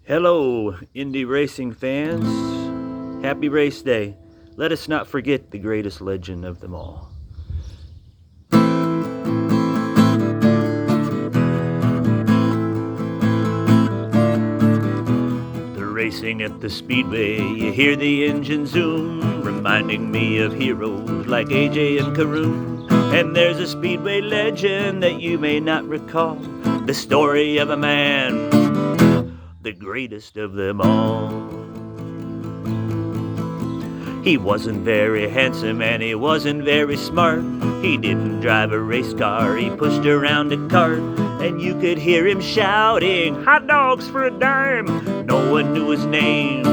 Hello, Indy racing fans. Happy race day. Let us not forget the greatest legend of them all. They're racing at the speedway, you hear the engine zoom, reminding me of heroes like AJ and Karoon. And there's a speedway legend that you may not recall, the story of a man, the greatest of them all. He wasn't very handsome and he wasn't very smart. He didn't drive a race car, he pushed around a cart. And you could hear him shouting, "Hot dogs for a dime!" No one knew his name,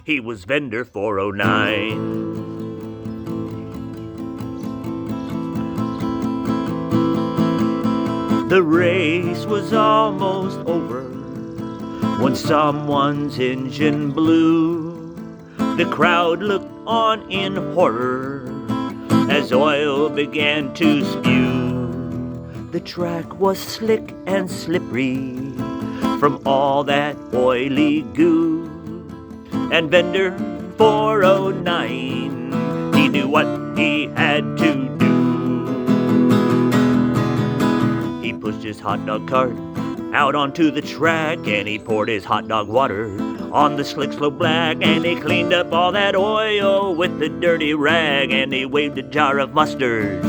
he was Vendor 409. The race was almost over when someone's engine blew. The crowd looked on in horror as oil began to spew. The track was slick and slippery from all that oily goo. And Vendor 409, he knew what he had to do. He pushed his hot dog cart out onto the track, and he poured his hot dog water on the slick slope black, and he cleaned up all that oil with the dirty rag, and he waved a jar of mustard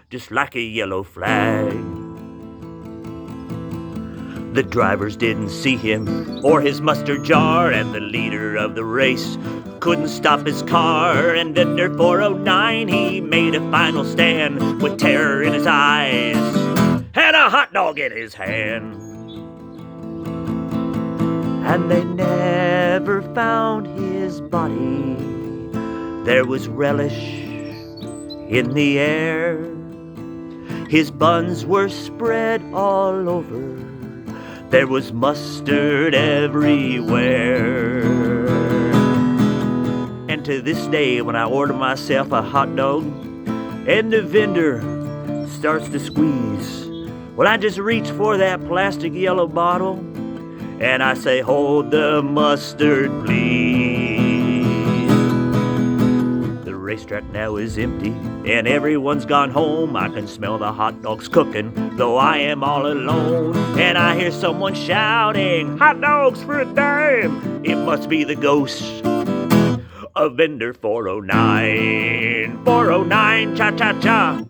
just like a yellow flag. The drivers didn't see him or his mustard jar, and the leader of the race couldn't stop his car. And Vendor 409, he made a final stand with terror in his eyes and a hot dog in his hand. And they never found his body. There was relish in the air. His buns were spread all over. There was mustard everywhere. And to this day, when I order myself a hot dog and the vendor starts to squeeze, well, I just reach for that plastic yellow bottle and I say, "Hold the mustard, please." The racetrack now is empty and everyone's gone home. I can smell the hot dogs cooking, though I am all alone. And I hear someone shouting, "Hot dogs for a dime!" It must be the ghost of Vendor 409. 409, cha-cha-cha.